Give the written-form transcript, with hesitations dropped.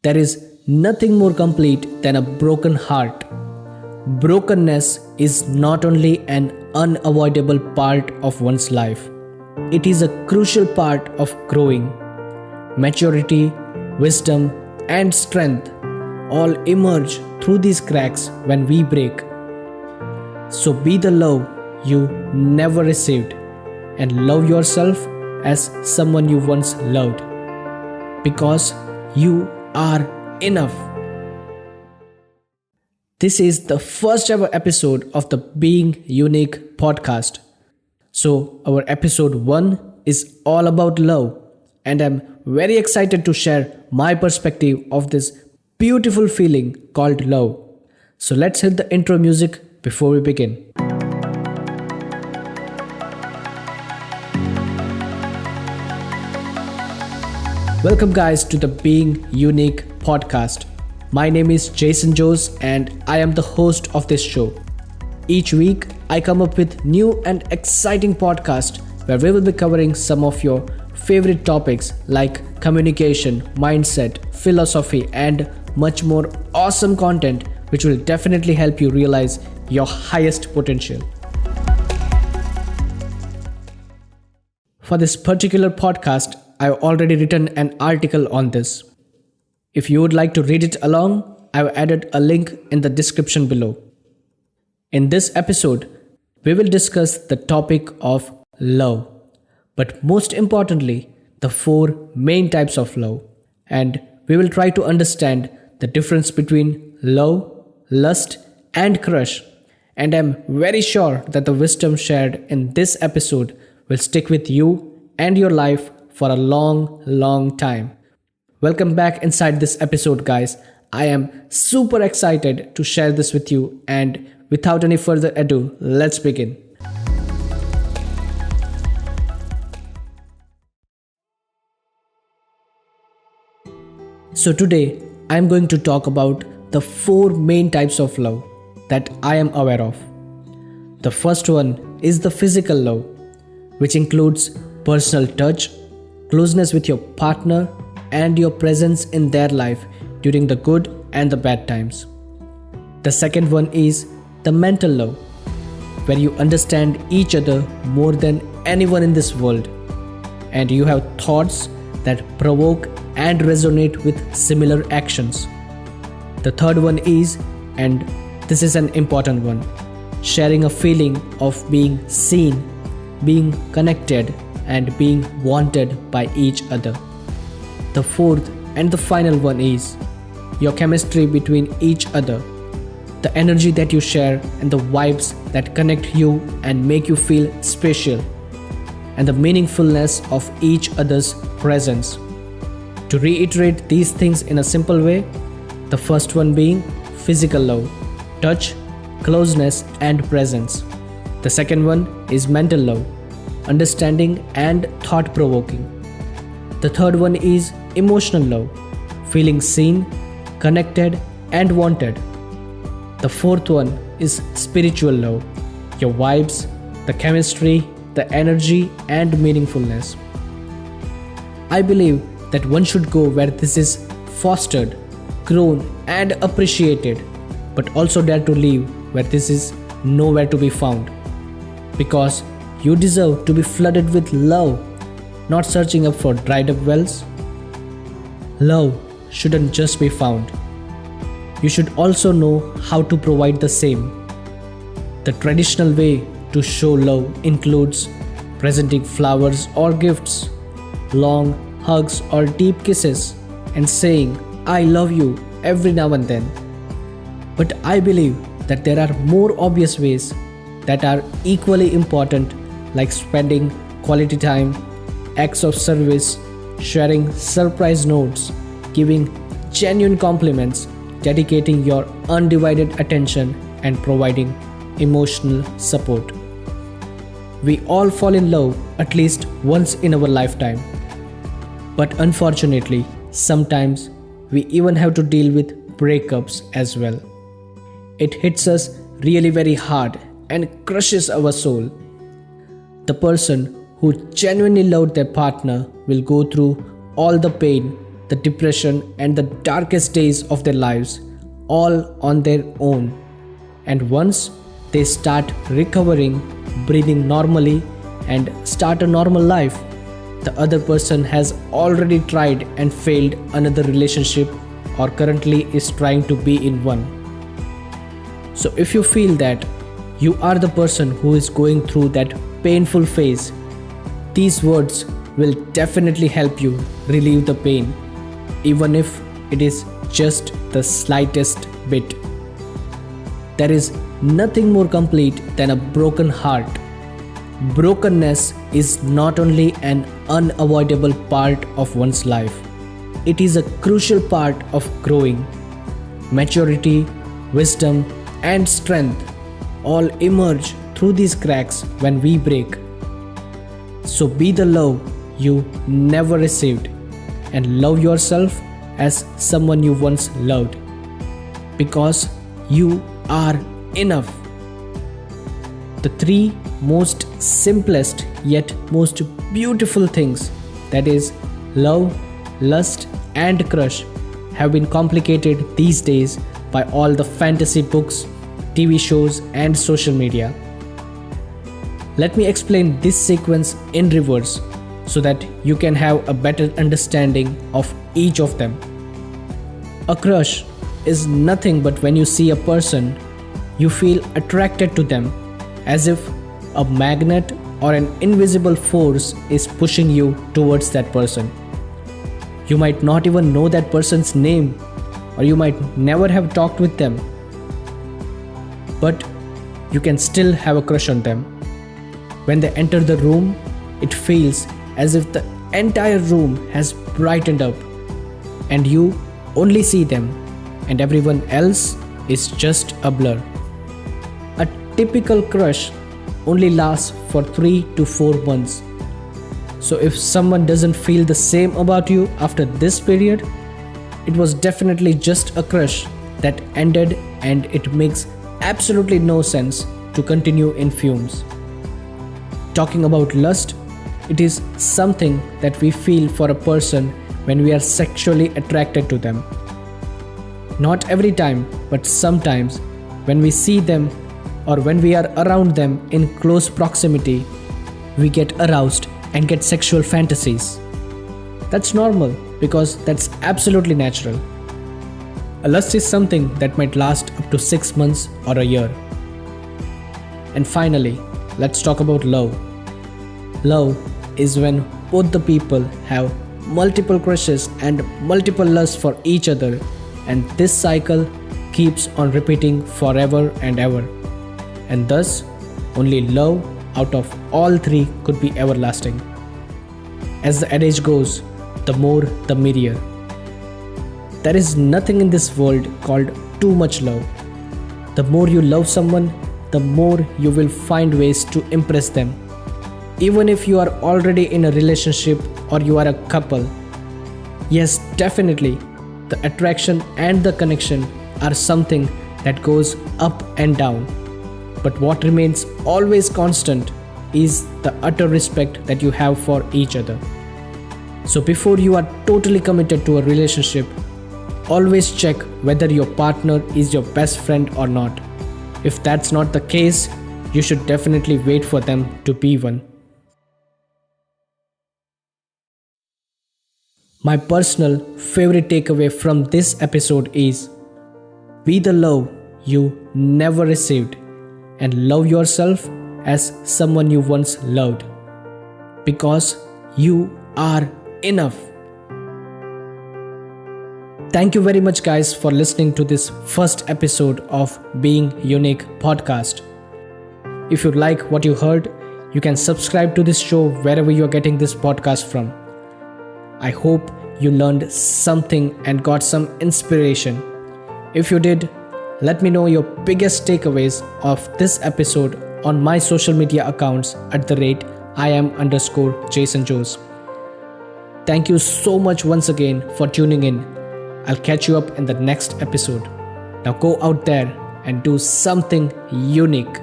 There is nothing more complete than a broken heart. Brokenness is not only an unavoidable part of one's life, it is a crucial part of growing. Maturity, wisdom, and strength all emerge through these cracks when we break. So be the love you never received and love yourself as someone you once loved, because you are enough. This is the first ever episode of the Being Unique podcast. So our episode 1 is all about love, and I'm very excited to share my perspective of this beautiful feeling called love. So let's hit the intro music before we begin. Welcome guys to the Being Unique podcast. My name is Jaison and I am the host of this show. Each week I come up with new and exciting podcasts where we will be covering some of your favorite topics like communication, mindset, philosophy, and much more awesome content which will definitely help you realize your highest potential. For this particular podcast, I've already written an article on this. If you would like to read it along, I've added a link in the description below. In this episode, we will discuss the topic of love, but most importantly, the 4 main types of love, and we will try to understand the difference between love, lust, and crush. And I'm very sure that the wisdom shared in this episode will stick with you and your life for a long time. Welcome back inside this episode, guys. I am super excited to share this with you, and without any further ado, let's begin. So today, I'm going to talk about the 4 main types of love that I am aware of. The first one is the physical love, which includes personal touch, closeness with your partner, and your presence in their life during the good and the bad times. The second one is the mental love, where you understand each other more than anyone in this world, and you have thoughts that provoke and resonate with similar actions. The third one is, and this is an important one, sharing a feeling of being seen, being connected, and being wanted by each other. The fourth and the final one is your chemistry between each other, the energy that you share and the vibes that connect you and make you feel special, and the meaningfulness of each other's presence. To reiterate these things in a simple way, the first one being physical love, touch, closeness, and presence. The second one is mental love, understanding and thought-provoking. The third one is emotional love, feeling seen, connected, and wanted. The fourth one is spiritual love, your vibes, the chemistry, the energy, and meaningfulness. I believe that one should go where this is fostered, grown, and appreciated, but also dare to leave where this is nowhere to be found. Because you deserve to be flooded with love, not searching up for dried up wells. Love shouldn't just be found. You should also know how to provide the same. The traditional way to show love includes presenting flowers or gifts, long hugs or deep kisses, and saying, "I love you" every now and then. But I believe that there are more obvious ways that are equally important, like spending quality time, acts of service, sharing surprise notes, giving genuine compliments, dedicating your undivided attention, and providing emotional support. We all fall in love at least once in our lifetime. But unfortunately, sometimes we even have to deal with breakups as well. It hits us really very hard and crushes our soul. The person who genuinely loved their partner will go through all the pain, the depression, and the darkest days of their lives all on their own. And once they start recovering, breathing normally, and start a normal life, the other person has already tried and failed another relationship or currently is trying to be in one. So if you feel that you are the person who is going through that painful phase, these words will definitely help you relieve the pain, even if it is just the slightest bit. There is nothing more complete than a broken heart. Brokenness is not only an unavoidable part of one's life, it is a crucial part of growing. Maturity, wisdom, and strength all emerge through these cracks when we break. So be the love you never received and love yourself as someone you once loved, because you are enough. The three most simplest yet most beautiful things, that is love, lust, and crush, have been complicated these days by all the fantasy books, TV shows, and social media. Let me explain this sequence in reverse so that you can have a better understanding of each of them. A crush is nothing but when you see a person, you feel attracted to them, as if a magnet or an invisible force is pushing you towards that person. You might not even know that person's name, or you might never have talked with them, but you can still have a crush on them. When they enter the room, it feels as if the entire room has brightened up, and you only see them, and everyone else is just a blur. A typical crush only lasts for 3 to 4 months. So if someone doesn't feel the same about you after this period, it was definitely just a crush that ended, and it makes absolutely no sense to continue in fumes. Talking about lust, it is something that we feel for a person when we are sexually attracted to them. Not every time, but sometimes when we see them or when we are around them in close proximity, we get aroused and get sexual fantasies. That's normal because that's absolutely natural. A lust is something that might last up to 6 months or a year. And finally, let's talk about love. Love is when both the people have multiple crushes and multiple lusts for each other, and this cycle keeps on repeating forever and ever. And thus, only love out of all three could be everlasting. As the adage goes, the more the merrier. There is nothing in this world called too much love. The more you love someone, the more you will find ways to impress them. Even if you are already in a relationship or you are a couple, yes, definitely, the attraction and the connection are something that goes up and down. But what remains always constant is the utter respect that you have for each other. So before you are totally committed to a relationship, always check whether your partner is your best friend or not. If that's not the case, you should definitely wait for them to be one. My personal favorite takeaway from this episode is: be the love you never received and love yourself as someone you once loved, because you are enough. Thank you very much, guys, for listening to this first episode of Being Unique podcast. If you like what you heard, you can subscribe to this show wherever you are getting this podcast from. I hope you learned something and got some inspiration. If you did, let me know your biggest takeaways of this episode on my social media accounts @Iam_Jaison. Thank you so much once again for tuning in. I'll catch you up in the next episode. Now go out there and do something unique.